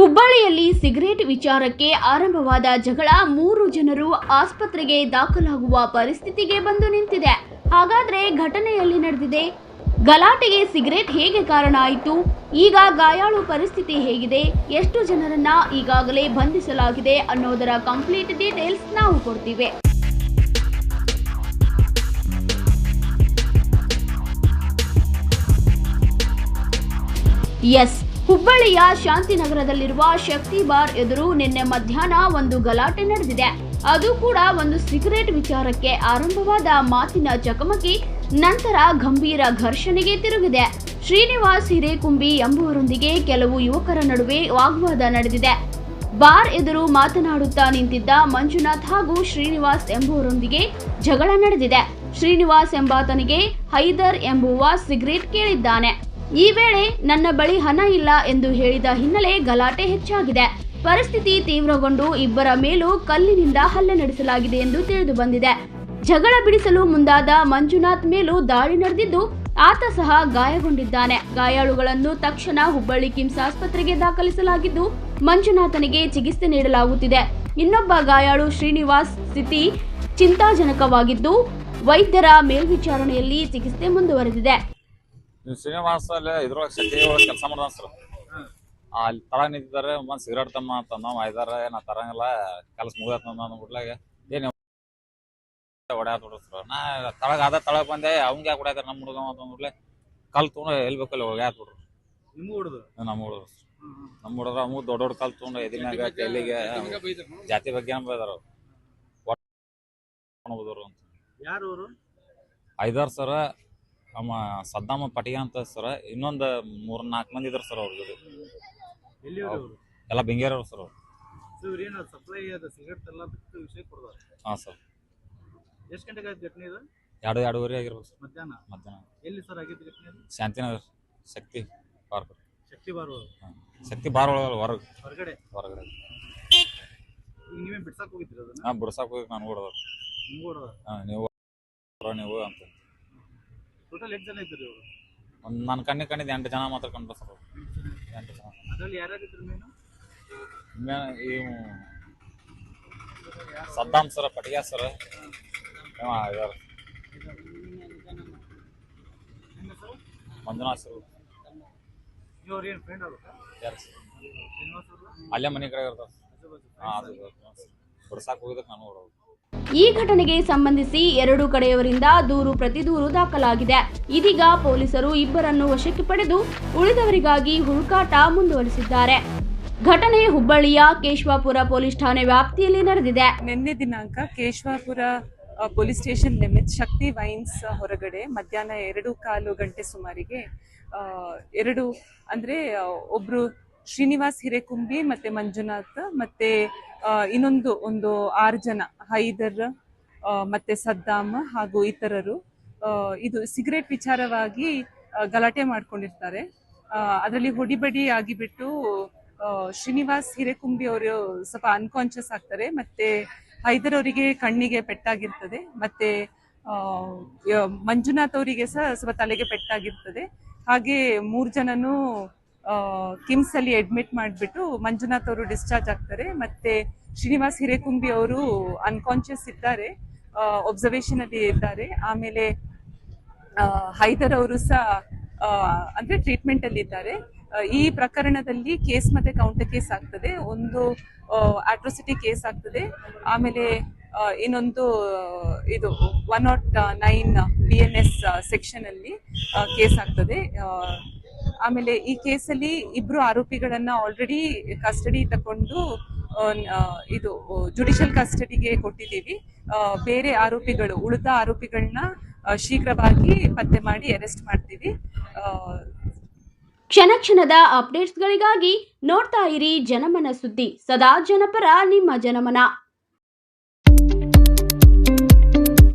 ಹುಬ್ಬಳ್ಳಿಯಲ್ಲಿ ಸಿಗರೇಟ್ ವಿಚಾರಕ್ಕೆ ಆರಂಭವಾದ ಜಗಳ 3 ಜನರು ಆಸ್ಪತ್ರೆಗೆ ದಾಖಲಾಗುವ ಪರಿಸ್ಥಿತಿಗೆ ಬಂದು ನಿಂತಿದೆ. ಹಾಗಾದ್ರೆ ಘಟನೆಯಲ್ಲಿ ನಡೆದಿದೆ ಗಲಾಟೆಗೆ ಸಿಗರೇಟ್ ಹೇಗೆ ಕಾರಣ ಆಯಿತು? ಈಗ ಗಾಯಾಳು ಪರಿಸ್ಥಿತಿ ಹೇಗಿದೆ? ಎಷ್ಟು ಜನರನ್ನ ಈಗಾಗಲೇ ಬಂಧಿಸಲಾಗಿದೆ ಅನ್ನೋದರ ಕಂಪ್ಲೀಟ್ ಡೀಟೇಲ್ಸ್ ನಾವು ಕೊಡ್ತೀವಿ. ಎಸ್, ಹುಬ್ಬಳ್ಳಿಯ ಶಾಂತಿನಗರದಲ್ಲಿರುವ ಶಕ್ತಿ ಬಾರ್ ಎದುರು ನಿನ್ನೆ ಮಧ್ಯಾಹ್ನ ಒಂದು ಗಲಾಟೆ ನಡೆದಿದೆ. ಅದು ಕೂಡ ಒಂದು ಸಿಗರೇಟ್ ವಿಚಾರಕ್ಕೆ ಆರಂಭವಾದ ಮಾತಿನ ಚಕಮಕಿ ನಂತರ ಗಂಭೀರ ಘರ್ಷಣೆಗೆ ತಿರುಗಿದೆ. ಶ್ರೀನಿವಾಸ್ ಹಿರೇಕುಂಬಿ ಎಂಬುವರೊಂದಿಗೆ ಕೆಲವು ಯುವಕರ ನಡುವೆ ವಾಗ್ವಾದ ನಡೆದಿದೆ. ಬಾರ್ ಎದುರು ಮಾತನಾಡುತ್ತಾ ನಿಂತಿದ್ದ ಮಂಜುನಾಥ್ ಹಾಗೂ ಶ್ರೀನಿವಾಸ್ ಎಂಬುವರೊಂದಿಗೆ ಜಗಳ ನಡೆದಿದೆ. ಶ್ರೀನಿವಾಸ್ ಎಂಬಾತನಿಗೆ ಹೈದರ್ ಎಂಬುವ ಸಿಗರೇಟ್ ಕೇಳಿದ್ದಾನೆ. ಈ ವೇಳೆ ನನ್ನ ಬಳಿ ಹಣ ಇಲ್ಲ ಎಂದು ಹೇಳಿದ ಹಿನ್ನೆಲೆ ಗಲಾಟೆ ಹೆಚ್ಚಾಗಿದೆ. ಪರಿಸ್ಥಿತಿ ತೀವ್ರಗೊಂಡು ಇಬ್ಬರ ಮೇಲೂ ಕಲ್ಲಿನಿಂದ ಹಲ್ಲೆ ನಡೆಸಲಾಗಿದೆ ಎಂದು ತಿಳಿದು ಬಂದಿದೆ. ಜಗಳ ಬಿಡಿಸಲು ಮುಂದಾದ ಮಂಜುನಾಥ್ ಮೇಲೂ ದಾಳಿ ನಡೆದಿದ್ದು ಆತ ಸಹ ಗಾಯಗೊಂಡಿದ್ದಾನೆ. ಗಾಯಾಳುಗಳನ್ನು ತಕ್ಷಣ ಹುಬ್ಬಳ್ಳಿ ಕಿಮ್ಸ್ ಆಸ್ಪತ್ರೆಗೆ ದಾಖಲಿಸಲಾಗಿದ್ದು ಮಂಜುನಾಥನಿಗೆ ಚಿಕಿತ್ಸೆ ನೀಡಲಾಗುತ್ತಿದೆ. ಇನ್ನೊಬ್ಬ ಗಾಯಾಳು ಶ್ರೀನಿವಾಸ್ ಸ್ಥಿತಿ ಚಿಂತಾಜನಕವಾಗಿದ್ದು ವೈದ್ಯರ ಮೇಲ್ವಿಚಾರಣೆಯಲ್ಲಿ ಚಿಕಿತ್ಸೆ ಮುಂದುವರೆದಿದೆ. ಶ್ರೀನಿವಾಸ ಅಲ್ಲಿ ಇದ್ರೊಳಗೆ ಶಕ್ತಿ ಕೆಲಸ ಮಾಡ್ದ ಸರ್. ಅಲ್ಲಿ ತಳ ನಿಂತಿದ್ದಾರೆ, ಒಂದು ಸಿಗರೇಟ್ ತಮ್ಮ ತಂದ ಐದಾರ ನಾ ತರಂಗಿಲ್ಲ, ಕೆಲಸ ಮುಗಿದ ಅಂದ್ಬಿಟ್ಲಾಗ ಏನು ಹೊಡ್ಯಾತ್ ಬಿಡ್ರಿ ಸರ್. ನಾ ತಳಗ್ ಬಂದೆ, ಅವಂಗ ಯಾಕೆ ಹೊಡ್ಯಾತಾರ ನಮ್ಮ ಹುಡುಗ ಅಂತಂದ್ಬಿಟ್ಲೆ ಕಲ್ ತೊಗೊಂಡು ಎಲ್ಲಿ ಬೇಕಲ್ಲಿ ಹೋಗ್ಯಾತ್ ಬಿಡ್ರಿ. ನಮ್ಮ ಹುಡುಗ ನಮ್ಮ ಹುಡುಗ ಅವು ದೊಡ್ಡ ದೊಡ್ಡ ಕಲ್ ತೊಗೊಂಡು ಎದಿನಾಗ ಕೈಲಿಗೆ ಜಾತಿ ಬಗ್ಗೆ ಬೈದಾರ ಅಂತ. ಐದಾರು ಸರ ಅಮ್ಮ ಸದ್ದಾಮ ಪಟಿಗೆ ಅಂತ ಸರ್. ಇನ್ನೊಂದು 3-4 ಮಂದಿ ಇದಾರೆ ಸರ್. ಅವ್ರ ಜೊತೆ ಎಲ್ಲ ಬೆಂಗೇರವ್ರು ಸರ್. ಅವ್ರು ಹಾಂ ಸರ್. ಎಷ್ಟು ಗಂಟೆಗೆ ಆಯ್ತು ಘಟನೆ ಇದು? 2-2:30 ಆಗಿರ್ಬೇಕು ಸರ್. ಮಧ್ಯಾಹ್ನ ಎಲ್ಲಿ ಸರ್ ಆಗಿದ್ದು ಘಟನೆ? ಶಾಂತಿನಗರ್ ಶಕ್ತಿ ಪಾರ್ಕ್. ಶಕ್ತಿ ಬಾರ್ ಶಕ್ತಿ ಬಾರ್ ಒಳಗಲ್ಲ, ಹೊರಗಡೆ. ಈಗ ನೀವೇ ಬಿಡ್ಸಕ್ ಹೋಗಿದ್ರಿ ಅದನ್ನ? ಹಾಂ, ಬಿಡ್ಸಕ್ ಹೋಗಿ ನಾನು ಓಡೋದು. ಹಾಂ, ನೀವು ಅಂತ. ಟೋಟಲ್ ಎಷ್ಟು ಜನ ಇದ್ರಿ ಅವರು? ಒಂದು ನನ್ನ ಕಣ್ಣಿಗೆ 8 ಜನ ಮಾತ್ರ ಕಂಡ್ರು ಸರ್. 8 ಜನ. ಅದರಲ್ಲಿ ಯಾರ್ಯಾರಿದ್ರು ಮೇನು? ಇವು ಸದ್ದಾಮ್ ಸರ, ಪಟಿಯಾ ಸರ, ಇದಾರೆ ಮಂಜುನಾಥ್ ಸರ್. ಇವ್ರು ಏನು ಫ್ರೆಂಡ್ ಆಗುತ್ತಾ? ಯಾರು ಸರ್? ಅಲ್ಲೇ ಮನೆ ಕಡೆ ಇರ್ತಾರೆ. ಹಾಂ, ಅದು ಬಿಡ್ಸಕ್ಕೆ ಹೋಗಿದ್ದಕ್ಕೆ ನಾನು ಓಡೋದು. ಈ ಘಟನೆಗೆ ಸಂಬಂಧಿಸಿ 2 ಕಡೆಯವರಿಂದ ದೂರು ಪ್ರತಿದೂರು ದಾಖಲಾಗಿದೆ. ಇದೀಗ ಪೊಲೀಸರು ಇಬ್ಬರನ್ನು ವಶಕ್ಕೆ ಪಡೆದು ಉಳಿದವರಿಗಾಗಿ ಹುಡುಕಾಟ ಮುಂದುವರಿಸಿದ್ದಾರೆ. ಘಟನೆ ಹುಬ್ಬಳ್ಳಿಯ ಕೇಶವಾಪುರ ಪೊಲೀಸ್ ಠಾಣೆ ವ್ಯಾಪ್ತಿಯಲ್ಲಿ ನಡೆದಿದೆ. ನಿನ್ನೆ ದಿನಾಂಕ ಕೇಶವಾಪುರ ಪೊಲೀಸ್ ಸ್ಟೇಷನ್ ಲಿಮಿಟ್ ಶಕ್ತಿ ವೈನ್ಸ್ ಹೊರಗಡೆ ಮಧ್ಯಾಹ್ನ 2:15 ಗಂಟೆ ಸುಮಾರಿಗೆ ಒಬ್ರು ಶ್ರೀನಿವಾಸ್ ಹಿರೇಕುಂಬಿ ಮತ್ತೆ ಮಂಜುನಾಥ್ ಮತ್ತೆ ಇನ್ನೊಂದು 6 ಜನ ಹೈದರ್ ಮತ್ತೆ ಸದ್ದಾಮ್ ಹಾಗೂ ಇತರರು ಇದು ಸಿಗರೇಟ್ ವಿಚಾರವಾಗಿ ಗಲಾಟೆ ಮಾಡ್ಕೊಂಡಿರ್ತಾರೆ. ಅದರಲ್ಲಿ ಹೊಡಿಬಡಿ ಆಗಿಬಿಟ್ಟು ಶ್ರೀನಿವಾಸ್ ಹಿರೇಕುಂಬಿ ಅವರು ಸ್ವಲ್ಪ ಅನ್ಕಾನ್ಶಿಯಸ್ ಆಗ್ತಾರೆ. ಮತ್ತೆ ಹೈದರ್ ಅವರಿಗೆ ಕಣ್ಣಿಗೆ ಪೆಟ್ಟಾಗಿರ್ತದೆ. ಮತ್ತೆ ಮಂಜುನಾಥ್ ಅವರಿಗೆ ಸಹ ಸ್ವಲ್ಪ ತಲೆಗೆ ಪೆಟ್ಟಾಗಿರ್ತದೆ. ಹಾಗೆ 3 ಜನನು ಕಿಮ್ಸ್ ಅಲ್ಲಿ ಅಡ್ಮಿಟ್ ಮಾಡಿಬಿಟ್ಟು ಮಂಜುನಾಥ್ ಅವರು ಡಿಸ್ಚಾರ್ಜ್ ಆಗ್ತಾರೆ. ಮತ್ತೆ ಶ್ರೀನಿವಾಸ್ ಹಿರೇಕುಂಬಿ ಅವರು ಅನ್ಕಾನ್ಶಿಯಸ್ ಇದ್ದಾರೆ, ಒಬ್ಸರ್ವೇಷನ್ ಅಲ್ಲಿ ಇದ್ದಾರೆ. ಆಮೇಲೆ ಹೈದರ್ ಅವರು ಸಹ ಅಂದ್ರೆ ಟ್ರೀಟ್ಮೆಂಟ್ ಅಲ್ಲಿ ಇದ್ದಾರೆ. ಈ ಪ್ರಕರಣದಲ್ಲಿ ಕೇಸ್ ಮತ್ತೆ ಕೌಂಟರ್ ಕೇಸ್ ಆಗ್ತದೆ. ಒಂದು ಅಟ್ರೋಸಿಟಿ ಕೇಸ್ ಆಗ್ತದೆ. ಆಮೇಲೆ ಇನ್ನೊಂದು ಇದು 109 BNS ಸೆಕ್ಷನ್ ಅಲ್ಲಿ ಕೇಸ್ ಆಗ್ತದೆ. ಆಮೇಲೆ ಈ ಕೇಸಲ್ಲಿ 2 ಆರೋಪಿಗಳನ್ನ ಆಲ್ರೆಡಿ ಕಸ್ಟಡಿ ತಕೊಂಡು ಇದು ಜುಡಿಷಿಯಲ್ ಕಸ್ಟಡಿಗೆ ಕೊಟ್ಟಿದ್ದೀವಿ. ಬೇರೆ ಆರೋಪಿಗಳು, ಉಳಿದ ಆರೋಪಿಗಳನ್ನ ಶೀಘ್ರವಾಗಿ ಪತ್ತೆ ಮಾಡಿ ಅರೆಸ್ಟ್ ಮಾಡ್ತೀವಿ. ಕ್ಷಣ ಕ್ಷಣದ ಅಪ್ಡೇಟ್ಸ್ಗಳಿಗಾಗಿ ನೋಡ್ತಾ ಇರಿ ಜನಮನ ಸುದ್ದಿ. ಸದಾ ಜನಪರ, ನಿಮ್ಮ ಜನಮನ.